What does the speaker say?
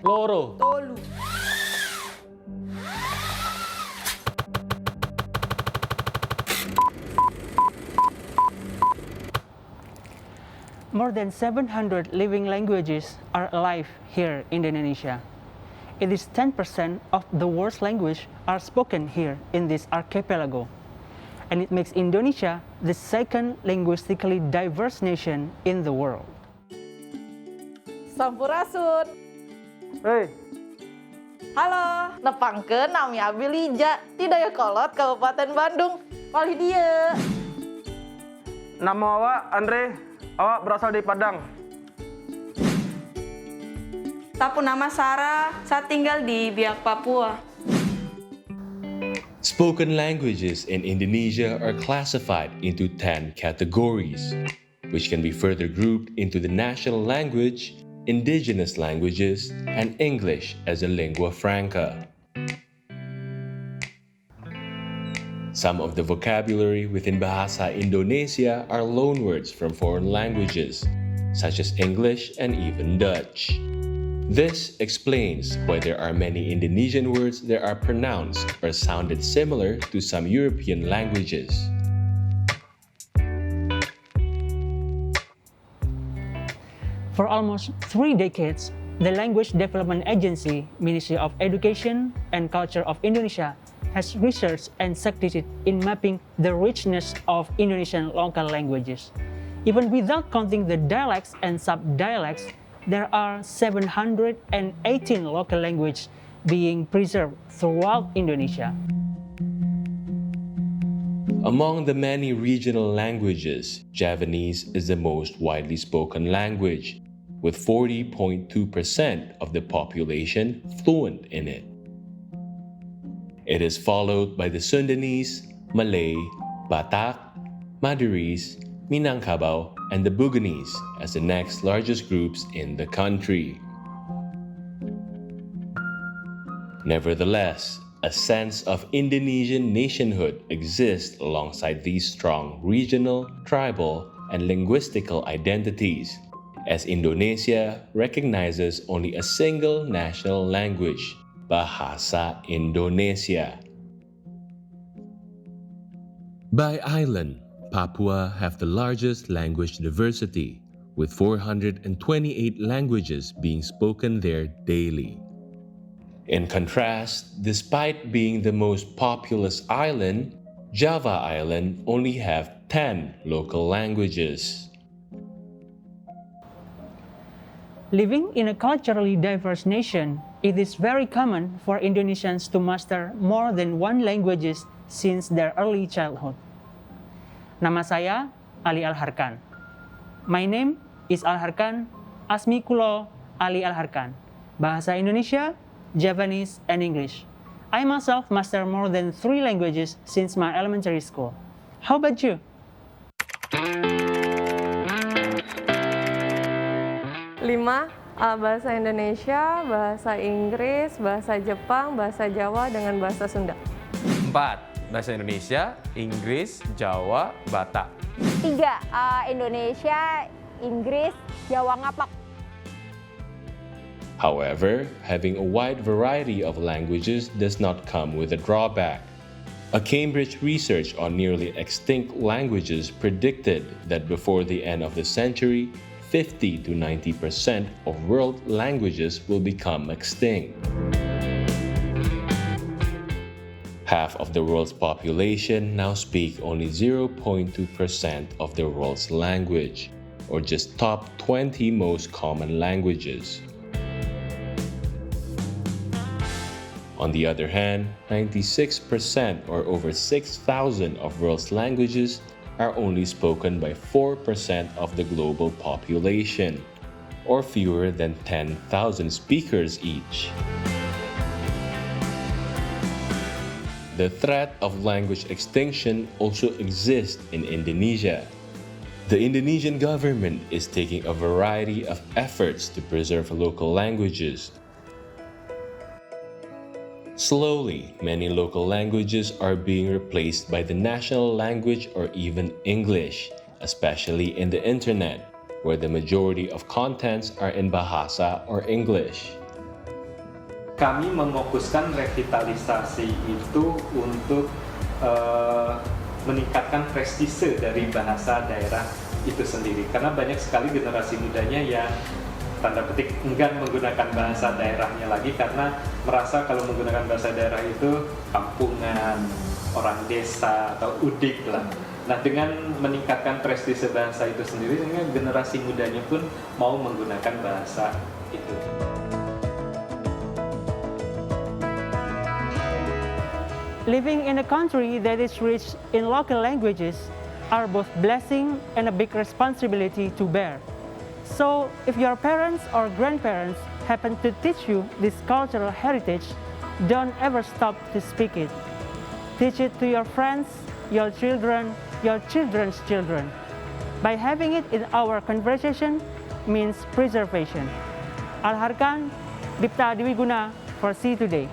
loro, tolu. More than 700 living languages are alive here in Indonesia. It is 10% of the world's language are spoken here in this archipelago. And it makes Indonesia the second linguistically diverse nation in the world. Sampurasun. Hei, Halo, nepangkeun nami Abi Lija di Dayakolot, Kabupaten Bandung. Wali dia. nama awak Andre, awak berasal dari Padang. Tapu nama Sarah, saya tinggal di Biak, Papua. Spoken languages in Indonesia are classified into 10 categories, which can be further grouped into the national language, indigenous languages, and English as a lingua franca. Some of the vocabulary within Bahasa Indonesia are loanwords from foreign languages, such as English and even Dutch. This explains why there are many Indonesian words that are pronounced or sounded similar to some European languages. For almost 3 decades, the Language Development Agency, Ministry of Education and Culture of Indonesia, has researched and succeeded in mapping the richness of Indonesian local languages. Even without counting the dialects and sub-dialects, there are 718 local languages being preserved throughout Indonesia. Among the many regional languages, Javanese is the most widely spoken language, with 40.2% of the population fluent in it. It is followed by the Sundanese, Malay, Batak, Madurese, Minangkabau, and the Buginese as the next largest groups in the country. Nevertheless, a sense of Indonesian nationhood exists alongside these strong regional, tribal, and linguistical identities, as Indonesia recognizes only a single national language, Bahasa Indonesia. By island, Papua have the largest language diversity, with 428 languages being spoken there daily. In contrast, despite being the most populous island, Java Island only have 10 local languages. Living in a culturally diverse nation, it is very common for Indonesians to master more than one languages since their early childhood. Nama saya Ali Al-Harkan. My name is Al-Harkan, asmi kulo Ali Al-Harkan. Bahasa Indonesia, Javanese, and English. I myself master more than 3 languages since my elementary school. How about you? 5. Bahasa Indonesia, bahasa Inggris, bahasa Jepang, bahasa Jawa, dengan bahasa Sunda. 4. Bahasa Indonesia, Inggris, Jawa, Batak. 3. Indonesia, Inggris, Jawa Ngapak. However, having a wide variety of languages does not come with a drawback. A Cambridge research on nearly extinct languages predicted that before the end of the century, 50 to 90% of world languages will become extinct. Half of the world's population now speak only 0.2% of the world's language, or just top 20 most common languages. On the other hand, 96% or over 6,000 of world's languages are only spoken by 4% of the global population, or fewer than 10,000 speakers each. The threat of language extinction also exists in Indonesia. The Indonesian government is taking a variety of efforts to preserve local languages. Slowly, many local languages are being replaced by the national language or even English, especially in the internet, where the majority of contents are in Bahasa or English. kami memfokuskan revitalisasi itu untuk meningkatkan prestise dari bahasa daerah itu sendiri. Karena banyak sekali generasi mudanya yang tanda petik enggan menggunakan bahasa daerahnya lagi karena merasa kalau menggunakan bahasa daerah itu kampungan, orang desa atau udik lah. Nah, dengan meningkatkan prestise bahasa itu sendiri, sehingga generasi mudanya pun mau menggunakan bahasa itu. Living in a country that is rich in local languages are both blessing and a big responsibility to bear. So, if your parents or grandparents happen to teach you this cultural heritage, don't ever stop to speak it. Teach it to your friends, your children, your children's children. By having it in our conversation means preservation. Al Harkan, Dipta Adiwiguna for See Today.